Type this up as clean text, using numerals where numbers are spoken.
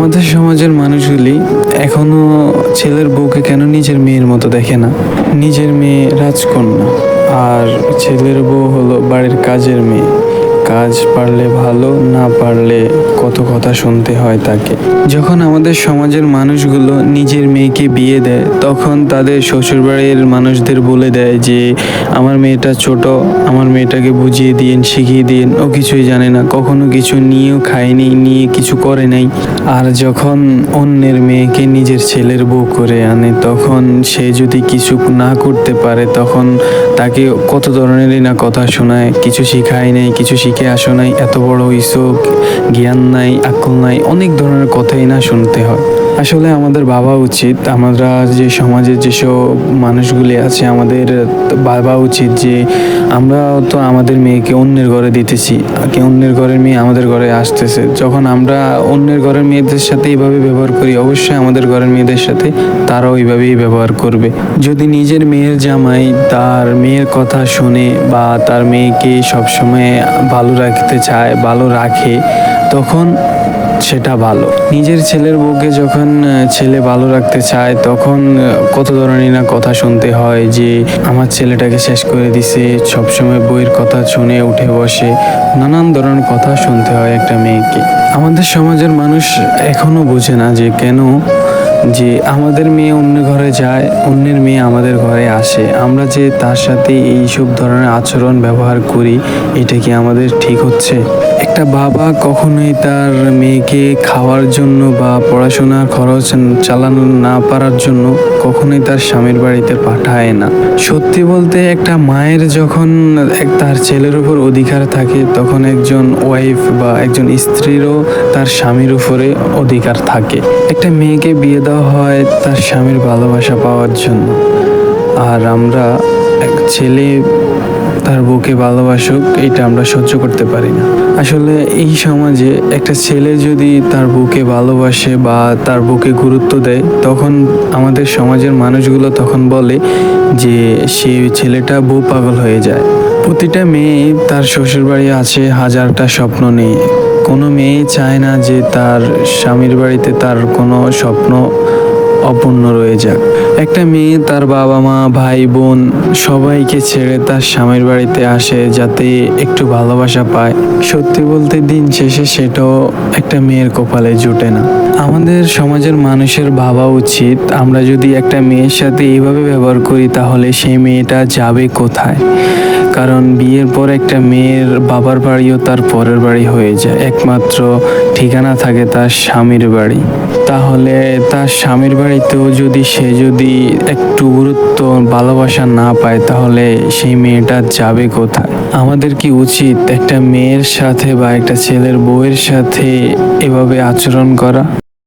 আমাদের সমাজের মানুষগুলি এখনো ছেলের বউকে কেন নিজের মেয়ের মতো দেখে না। নিজের মেয়ে রাজকন্যা, আর ছেলের বউ হলো বাড়ির কাজের মেয়ে। কাজ পারলে ভালো, না পারলে কত কথা শুনতে হয় তাকে। যখন আমাদের সমাজের মানুষগুলো নিজের মেয়েকে বিয়ে দেয়, তখন তাদের শ্বশুরবাড়ির মানুষদের বলে দেয় যে আমার মেয়েটা ছোট, আমার মেয়েটাকে বুঝিয়ে দিন, শিখিয়ে দিন, ও কিছুই জানে না, কখনো কিছু নিয়েও খায়নি, নিয়ে কিছু করে নাই। আর যখন অন্যের মেয়েকে নিজের ছেলের বউ করে আনে, তখন সে যদি কিছু না করতে পারে, তখন তাকে কত ধরনেরই না কথা শোনায়। কিছু শিখায় নাই, কিছু শিখে আসো নাই, এত বড় হইছো, জ্ঞান নাই, আকল নাই, অনেক ধরনের কথাই না শুনতে হয়। আসলে আমাদের ভাবা উচিত, আমরা যে সমাজের যেসব মানুষগুলি আছে, আমাদের ভাবা উচিত যে আমরা তো আমাদের মেয়েকে অন্যের ঘরে দিতেছি, অন্যের ঘরের মেয়ে আমাদের ঘরে আসতেছে। যখন আমরা অন্যের ঘরের মেয়েদের সাথে এইভাবে ব্যবহার করি, অবশ্যই আমাদের ঘরের মেয়েদের সাথে তারাও এইভাবেই ব্যবহার করবে। যদি নিজের মেয়ের জামাই তার মেয়ের কথা শুনে বা তার মেয়েকে সবসময় ভালো রাখতে চায়, ভালো রাখে, তখন সেটা ভালো। নিজের ছেলের বউকে যখন ছেলে ভালো রাখতে চায়, তখন কত ধরনের না কথা শুনতে হয় যে আমার ছেলেটাকে শেষ করে দিছে, সবসময় বউয়ের কথা শুনে উঠে বসে, নানান ধরনের কথা শুনতে হয় একটা মেয়েকে। আমাদের সমাজের মানুষ এখনো বোঝে না যে কেন যে আমাদের মেয়ে অন্য ঘরে যায়, অন্যের মেয়ে আমাদের ঘরে আসে, আমরা যে তার সাথে এইসব ধরনের আচরণ ব্যবহার করি, এটা কি আমাদের ঠিক হচ্ছে? একটা বাবা কখনোই তার মেয়েকে খাওয়ার জন্য বা পড়াশোনার খরচ চালানো না পারার জন্য কখনোই তার স্বামীর বাড়িতে পাঠায় না। সত্যি বলতে, একটা মায়ের যখন তার ছেলের উপর অধিকার থাকে, তখন একজন ওয়াইফ বা একজন স্ত্রীরও তার স্বামীর উপরে অধিকার থাকে। একটা মেয়েকে বিয়ে দেওয়া হয় তার স্বামীর ভালোবাসা পাওয়ার জন্য, আর আমরা এক ছেলে তার বউকে ভালোবাসুক, এটা আমরা সহ্য করতে পারি না। আসলে এই সমাজে একটা ছেলে যদি তার বউকে ভালোবাসে বা তার বউকে গুরুত্ব দেয়, তখন আমাদের সমাজের মানুষগুলো তখন বলে যে সে ছেলেটা বউ পাগল হয়ে যায়। প্রতিটা মেয়ে তার শ্বশুরবাড়ি আছে হাজারটা স্বপ্ন নিয়ে। কোনো মেয়ে চায় না যে তার স্বামীর বাড়িতে তার কোনো স্বপ্ন অপূর্ণ রয়ে যাক। একটা মেয়ে তার বাবা মা, ভাই বোন সবাইকে ছেড়ে তার স্বামীর বাড়িতে আসে যাতে একটু ভালোবাসা পায়। সত্যি বলতে, দিন শেষে সেটাও একটা মেয়ের কপালে জুটে না। আমাদের সমাজের মানুষের ভাবা উচিত, আমরা যদি একটা মেয়ের সাথে এইভাবে ব্যবহার করি, তাহলে সেই মেয়েটা যাবে কোথায়? কারণ বিয়ের পর একটা মেয়ের বাবার বাড়িও তার পরের বাড়ি হয়ে যায়, একমাত্র ঠিকানা থাকে তার স্বামীর বাড়ি। তাহলে তার স্বামীর বাড়িতেও যদি সে একটু গুরুত্ব, ভালোবাসা না পায়, তাহলে সেই মেয়েটা যাবে কোথায়? আমাদের কি উচিত একটা মেয়ের সাথে বা একটা ছেলের বউয়ের সাথে এভাবে আচরণ করা?